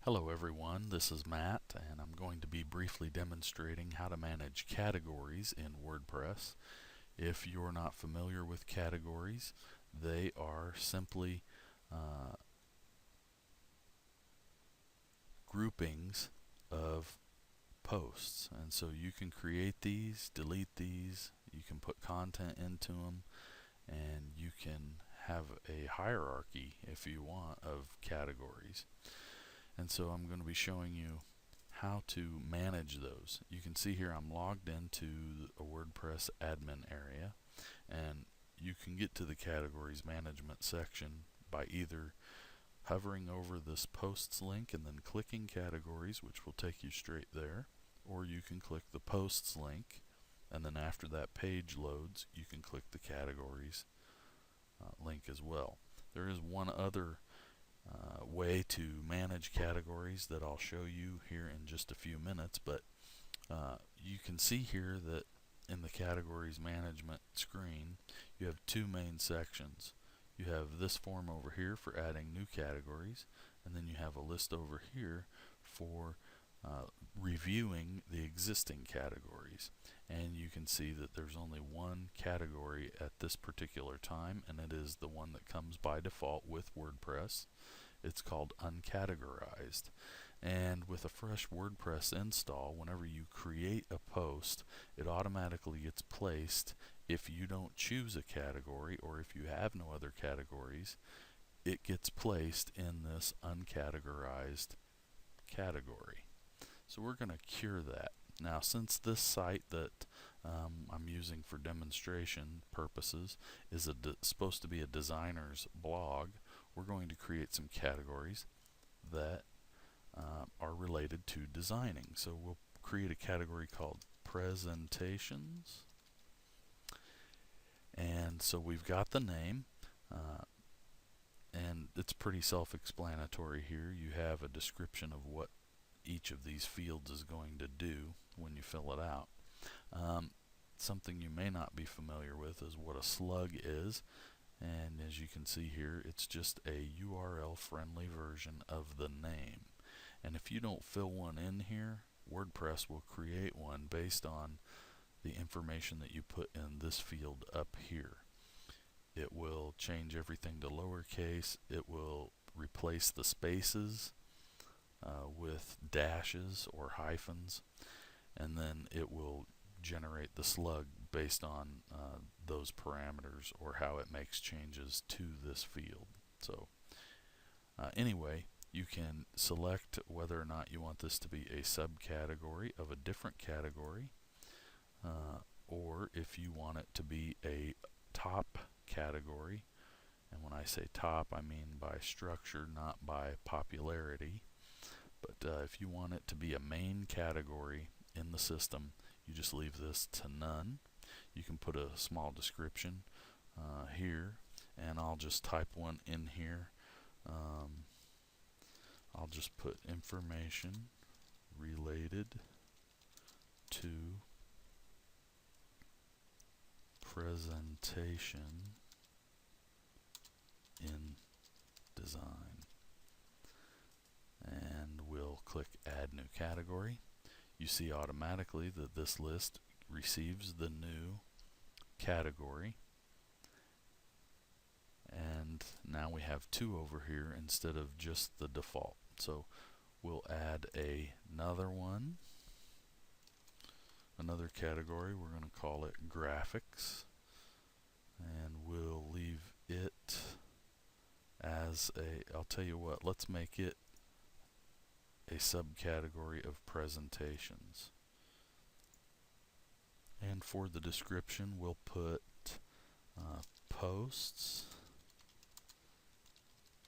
Hello everyone, this is Matt and I'm going to be briefly demonstrating how to manage categories in WordPress. If you're not familiar with categories, they are simply groupings of posts, and so you can create these, delete these, you can put content into them, and you can have a hierarchy if you want of categories. And so I'm going to be showing you how to manage those. You can see here I'm logged into a WordPress admin area, and you can get to the categories management section by either hovering over this posts link and then clicking categories, which will take you straight there, or you can click the posts link, and then after that page loads you can click the categories link as well. There is one other way to manage categories that I'll show you here in just a few minutes, but you can see here that in the categories management screen you have two main sections. You have this form over here for adding new categories, and then you have a list over here for reviewing the existing categories. And you can see that there's only one category at this particular time, and it is the one that comes by default with WordPress. It's called uncategorized. And with a fresh WordPress install, whenever you create a post, it automatically gets placed. If you don't choose a category, or if you have no other categories, it gets placed in this uncategorized category. So we're going to cure that. Now, since this site that I'm using for demonstration purposes is supposed to be a designer's blog, we're going to create some categories that are related to designing. So we'll create a category called presentations, and so we've got the name, and it's pretty self-explanatory here. You have a description of what each of these fields is going to do when you fill it out. Something you may not be familiar with is what a slug is, and as you can see here, it's just a URL friendly version of the name. And if you don't fill one in here, WordPress will create one based on the information that you put in this field up here. It will change everything to lowercase. It will replace the spaces with dashes or hyphens, and then it will generate the slug based on those parameters or how it makes changes to this field. So anyway, you can select whether or not you want this to be a subcategory of a different category, or if you want it to be a top category. And when I say top, I mean by structure, not by popularity. But if you want it to be a main category in the system, you just leave this to none. You can put a small description here, and I'll just type one in here. I'll just put information related to presentation in design, and we'll click add new category. You see automatically that this list receives the new category, and now we have two over here instead of just the default. So we'll add another one, another category. We're going to call it graphics, and we'll leave it as I'll tell you what, let's make it a subcategory of presentations. And for the description, we'll put posts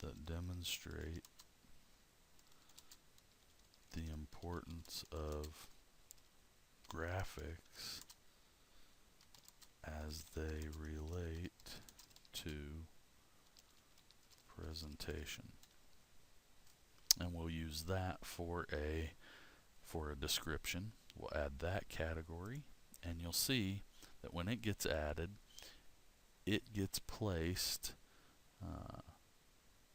that demonstrate the importance of graphics as they relate to presentation. And we'll use that for a description. We'll add that category, and you'll see that when it gets added, it gets placed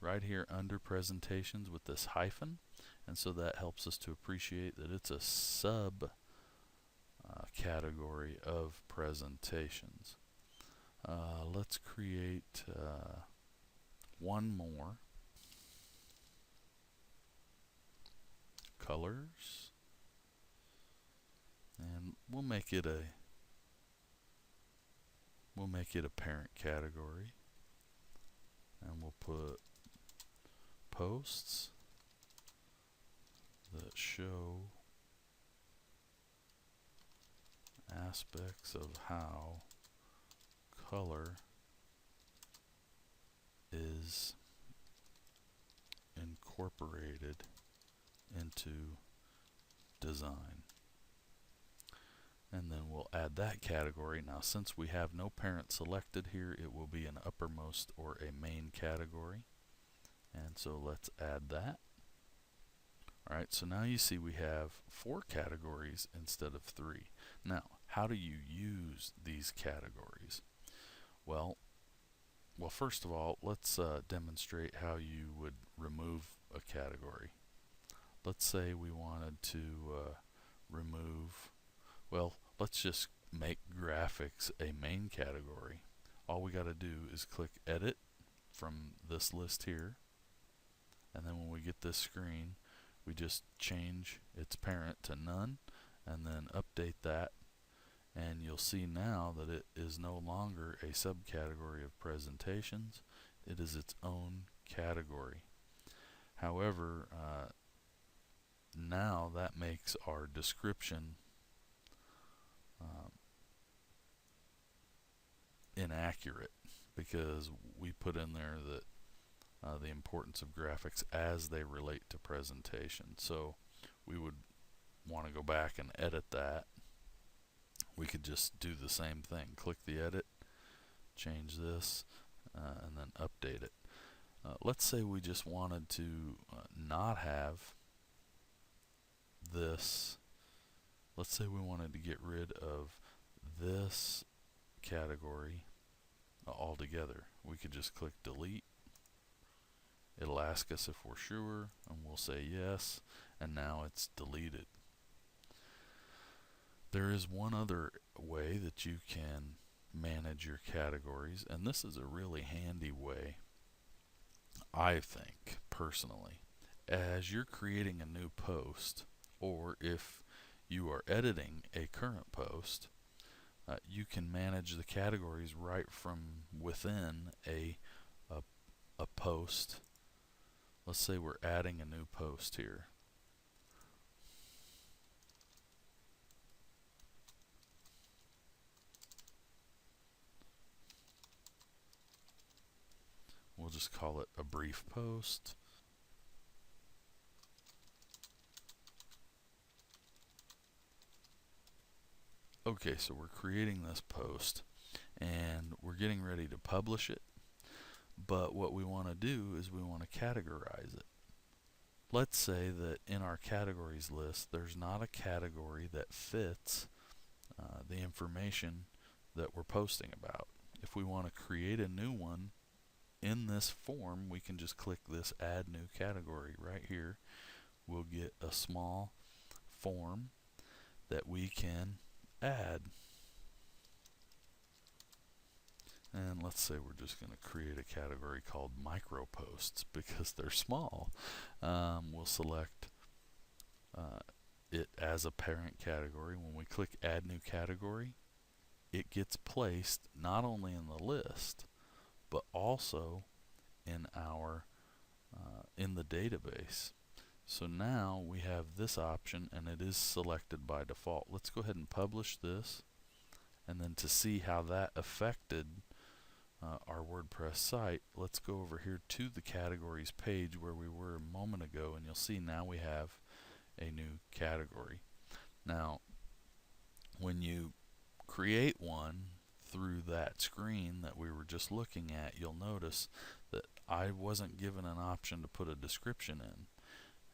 right here under presentations with this hyphen, And so that helps us to appreciate that it's a sub category of presentations. Let's create one more. Colors. And we'll make it a parent category. And we'll put posts that show aspects of how color is incorporated into design. And then we'll add that category. Now, since we have no parent selected here, it will be an uppermost or a main category. And so let's add that. All right, so now you see we have 4 categories instead of 3. Now, how do you use these categories? Well, first of all, let's demonstrate how you would remove a category. Let's say we wanted to remove, well, let's just make graphics a main category. All we got to do is click Edit from this list here, and then when we get this screen, we just change its parent to none, and then update that, and you'll see now that it is no longer a subcategory of presentations. It is its own category. However, now that makes our description inaccurate, because we put in there that the importance of graphics as they relate to presentation. So we would want to go back and edit that. We could just do the same thing. Click the edit, change this, and then update it. Let's say we just wanted to not have this. Let's say we wanted to get rid of this category altogether. We could just click delete. It'll ask us if we're sure, and we'll say yes, and now it's deleted. There is one other way that you can manage your categories, and this is a really handy way, I think, personally. As you're creating a new post, or if you are editing a current post, you can manage the categories right from within a post. Let's say we're adding a new post here. We'll just call it a brief post. Okay, so we're creating this post and we're getting ready to publish it. But what we want to do is we want to categorize it. Let's say that in our categories list, there's not a category that fits the information that we're posting about. If we want to create a new one in this form, we can just click this Add New Category right here. We'll get a small form that we can add. And let's say we're just going to create a category called micro posts because they're small. We'll select it as a parent category. When we click Add New Category, it gets placed not only in the list, but also in our in the database. So now we have this option, and it is selected by default. Let's go ahead and publish this, and then to see how that affected our WordPress site, let's go over here to the categories page where we were a moment ago, and you'll see now we have a new category. Now, when you create one through that screen that we were just looking at, you'll notice that I wasn't given an option to put a description in.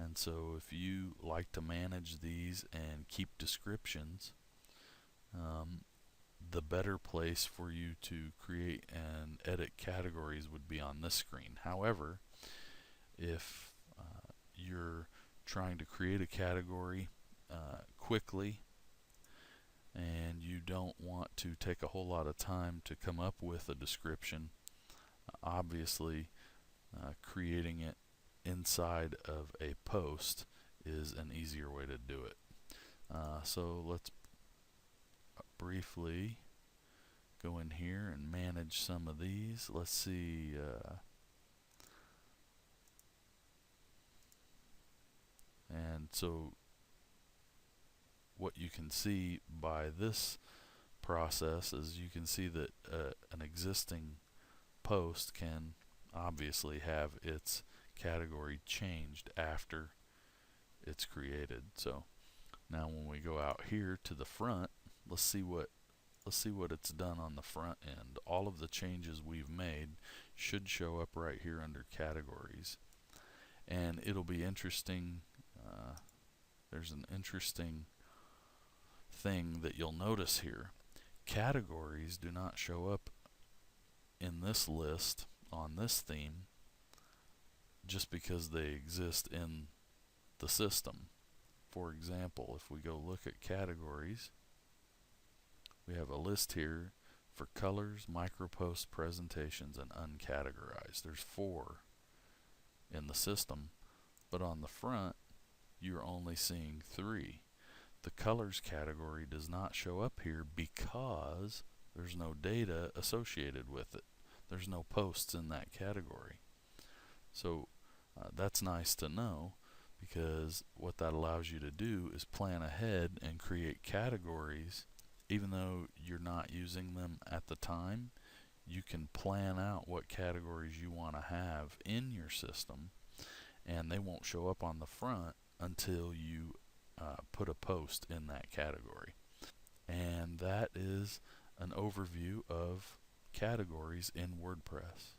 And so if you like to manage these and keep descriptions, the better place for you to create and edit categories would be on this screen. However, if you're trying to create a category quickly, and you don't want to take a whole lot of time to come up with a description, obviously creating it inside of a post is an easier way to do it. So let's briefly go in here and manage some of these. Let's see. And so what you can see by this process is you can see that an existing post can obviously have its category changed after it's created. So now when we go out here to the front, let's see what it's done on the front end. All of the changes we've made should show up right here under categories, and it'll be interesting. There's an interesting thing that you'll notice here. Categories do not show up in this list on this theme just because they exist in the system. For example, if we go look at categories, we have a list here for colors, micropost, presentations, and uncategorized. There's 4 in the system, but on the front you're only seeing 3. The colors category does not show up here because there's no data associated with it. There's no posts in that category. So that's nice to know, because what that allows you to do is plan ahead and create categories. Even though you're not using them at the time, you can plan out what categories you want to have in your system, and they won't show up on the front until you put a post in that category. And that is an overview of categories in WordPress.